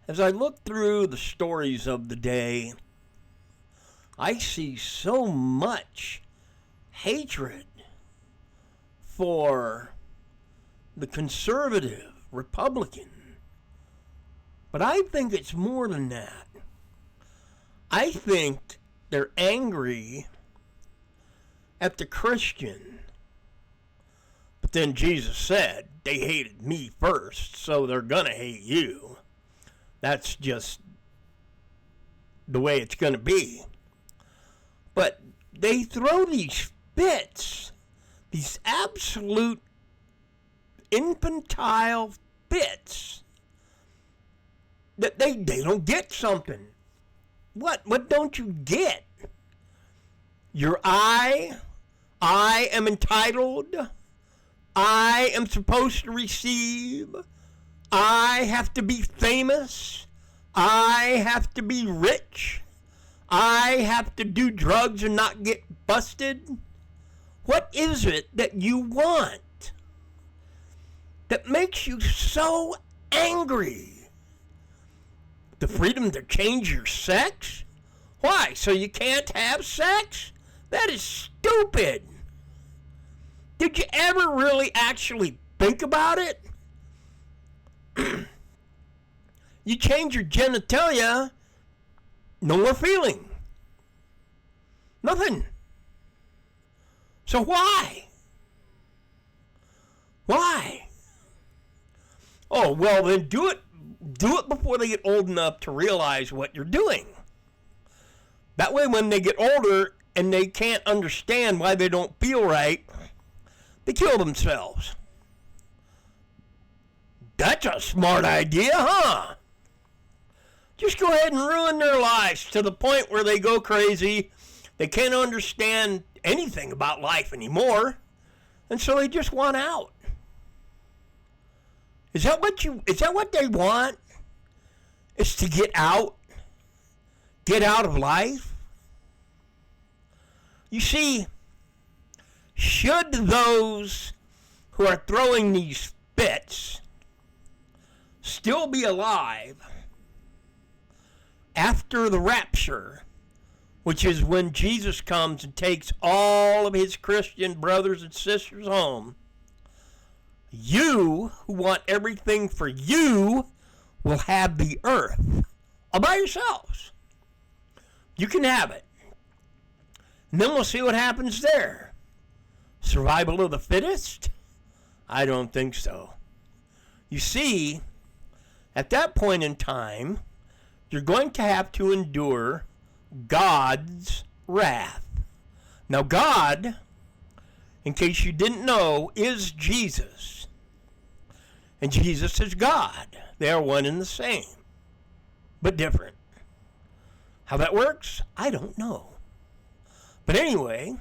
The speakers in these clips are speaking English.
As I look through the stories of the day, I see so much hatred for the conservative Republican. But I think it's more than that. I think they're angry at the Christian. But then Jesus said, they hated me first, so they're gonna hate you. That's just the way it's going to be. But they throw these fits, these absolute infantile fits, that they don't get something. What don't you get? I am entitled. I am supposed to receive. I have to be famous. I have to be rich. I have to do drugs and not get busted. What is it that you want that makes you so angry? The freedom to change your sex? Why? So you can't have sex? That is stupid. Did you ever really actually think about it? You change your genitalia, no more feeling. Nothing. So why? Why? Oh, well then do it before they get old enough to realize what you're doing. That way when they get older and they can't understand why they don't feel right, they kill themselves. That's a smart idea, huh? Just go ahead and ruin their lives to the point where they go crazy. They can't understand anything about life anymore. And so they just want out. Is that what they want? Is to get out? Get out of life? You see, should those who are throwing these fits still be alive after the rapture, which is when Jesus comes and takes all of his Christian brothers and sisters home, you who want everything for you will have the earth all by yourselves. You can have it. And then we'll see what happens there. Survival of the fittest? I don't think so. You see, at that point in time, you're going to have to endure God's wrath. Now, God, in case you didn't know, is Jesus. And Jesus is God. They are one and the same, but different. How that works, I don't know. But anyway,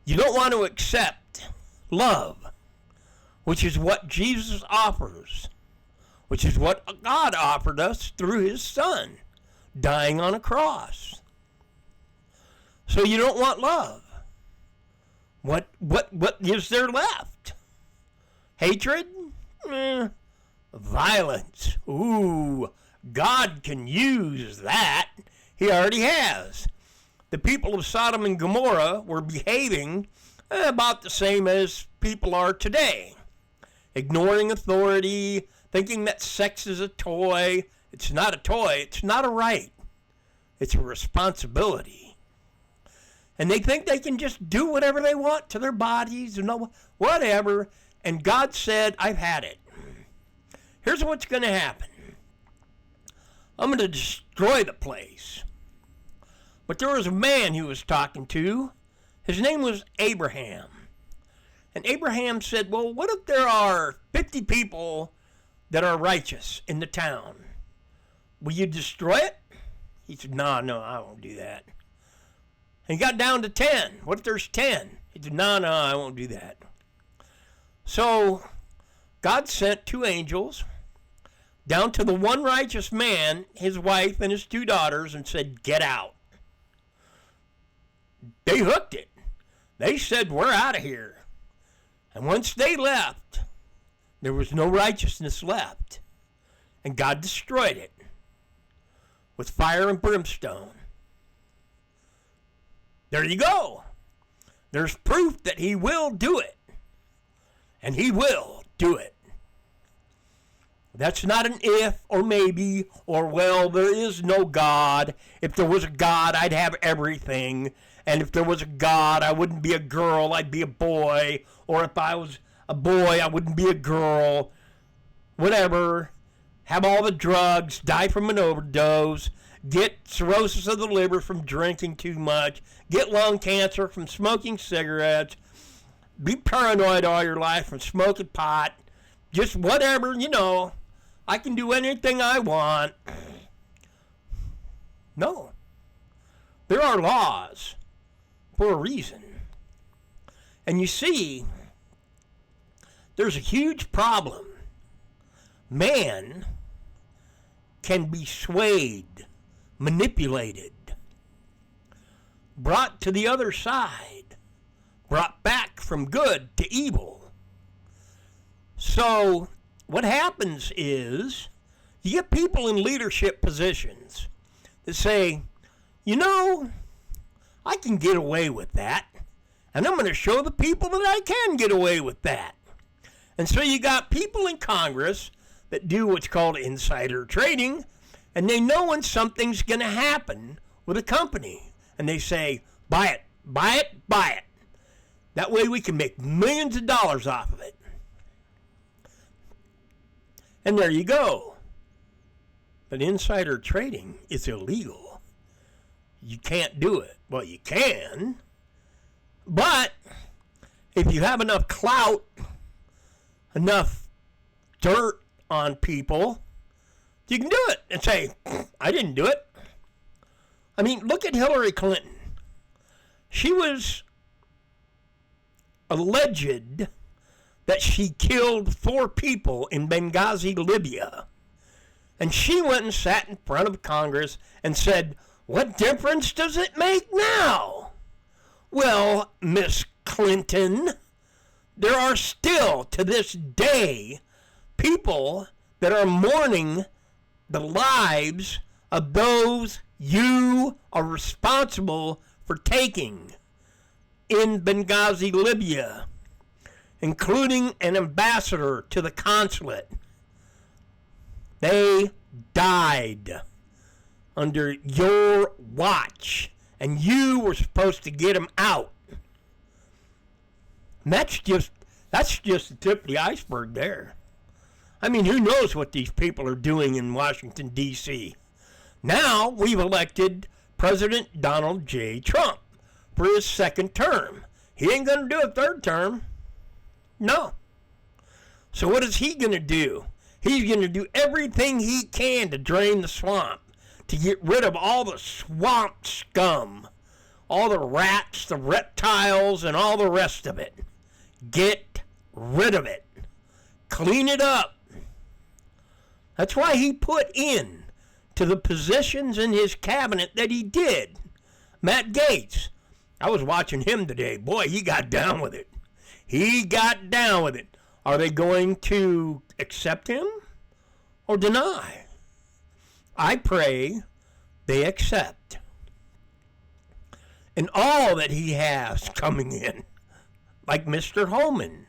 you don't want to accept love, which is what Jesus offers, which is what God offered us through his Son, dying on a cross. So you don't want love. What is there left? Hatred? Violence. Ooh, God can use that. He already has. The people of Sodom and Gomorrah were behaving about the same as people are today. Ignoring authority, thinking that sex is a toy. It's not a toy. It's not a right. It's a responsibility. And they think they can just do whatever they want to their bodies and whatever. And God said, I've had it. Here's what's going to happen. I'm going to destroy the place. But there was a man he was talking to. His name was Abraham. And Abraham said, well, what if there are 50 people that are righteous in the town? Will you destroy it? He said, no, I won't do that. And he got down to 10. What if there's 10? He said, no, I won't do that. So God sent 2 angels down to the one righteous man, his wife, and his 2 daughters, and said, get out. They hooked it. They said, we're out of here. And once they left, there was no righteousness left. And God destroyed it. with fire and brimstone. There you go. There's proof that he will do it. And he will do it. That's not an if or maybe or, well, there is no God. If there was a God, I'd have everything. And if there was a God, I wouldn't be a girl, I'd be a boy. Or if I was a boy, I wouldn't be a girl. Whatever. Have all the drugs, die from an overdose, get cirrhosis of the liver from drinking too much, get lung cancer from smoking cigarettes, be paranoid all your life from smoking pot, just whatever, I can do anything I want. No. There are laws for a reason. And you see, there's a huge problem. Man can be swayed, manipulated, brought to the other side, brought back from good to evil. So what happens is you get people in leadership positions that say, I can get away with that, and I'm going to show the people that I can get away with that. And so you got people in Congress that do what's called insider trading, and they know when something's going to happen with a company. And they say, buy it, buy it, buy it. That way we can make millions of dollars off of it. And there you go. But insider trading is illegal. You can't do it. Well, you can, but if you have enough clout, enough dirt on people, you can do it and say, I didn't do it. I mean, look at Hillary Clinton. She was alleged that she killed 4 people in Benghazi, Libya. And she went and sat in front of Congress and said, what difference does it make now? Well, Miss Clinton, there are still, to this day, people that are mourning the lives of those you are responsible for taking in Benghazi, Libya, including an ambassador to the consulate. They died under your watch, and you were supposed to get them out. And that's just the tip of the iceberg there. I mean, who knows what these people are doing in Washington, D.C. Now we've elected President Donald J. Trump for his 2nd term. He ain't going to do a 3rd term. No. So what is he going to do? He's going to do everything he can to drain the swamp, to get rid of all the swamp scum, all the rats, the reptiles, and all the rest of it. Get rid of it. Clean it up. That's why he put in to the positions in his cabinet that he did. Matt Gaetz. I was watching him today. Boy, he got down with it. He got down with it. Are they going to accept him or deny? I pray they accept. And all that he has coming in, like Mr. Holman,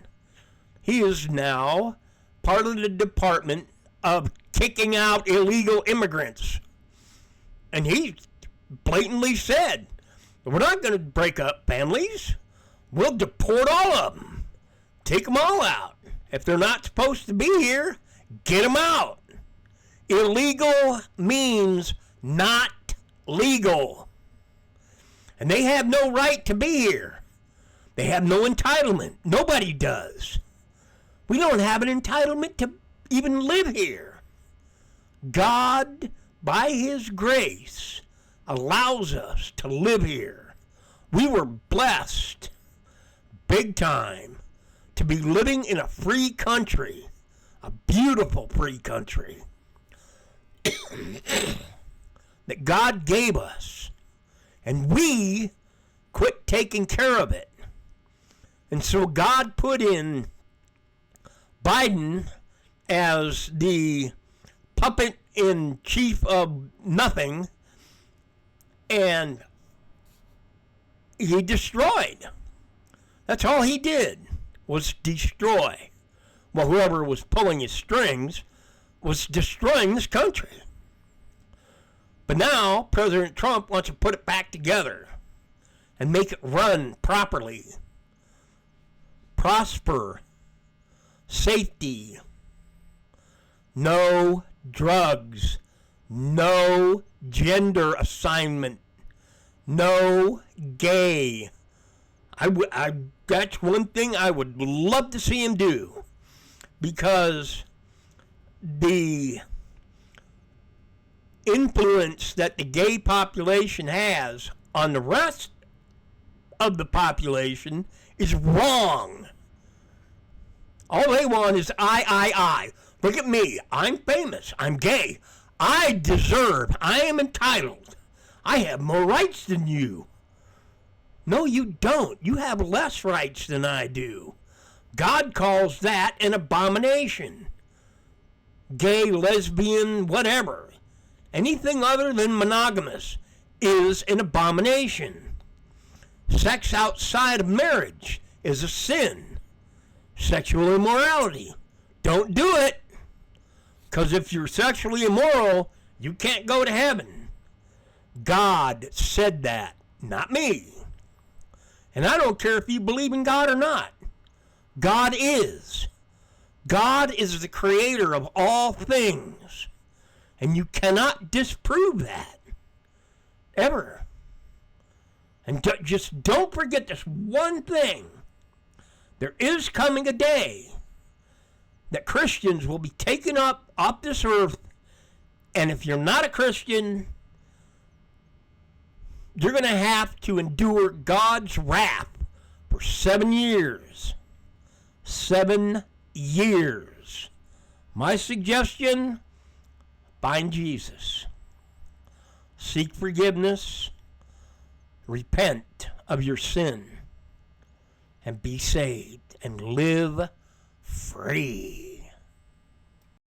he is now part of the Department of kicking out illegal immigrants. And he blatantly said, we're not going to break up families. We'll deport all of them. Take them all out. If they're not supposed to be here, get them out. Illegal means not legal. And they have no right to be here. They have no entitlement. Nobody does. We don't have an entitlement to even live here. God, by His grace, allows us to live here. We were blessed, big time, to be living in a free country, a beautiful free country that God gave us, and we quit taking care of it. And so God put in Biden as the puppet in chief of nothing, and he destroyed. That's all he did, was destroy. Well, whoever was pulling his strings was destroying this country. But now President Trump wants to put it back together and make it run properly. Prosper. Safety. No drugs. No gender assignment. No gay. That's one thing I would love to see him do, because the influence that the gay population has on the rest of the population is wrong. All they want is I. Look at me. I'm famous. I'm gay. I am entitled. I have more rights than you. No, you don't. You have less rights than I do. God calls that an abomination. Gay, lesbian, whatever. Anything other than monogamous is an abomination. Sex outside of marriage is a sin. Sexual immorality. Don't do it. Because if you're sexually immoral, you can't go to heaven. God said that, not me. And I don't care if you believe in God or not. God is. God is the creator of all things. And you cannot disprove that. Ever. And just don't forget this one thing. There is coming a day that Christians will be taken up off this earth. And if you're not a Christian, you're going to have to endure God's wrath for 7 years. 7 years. My suggestion, find Jesus. Seek forgiveness. Repent of your sin. And be saved. And live free.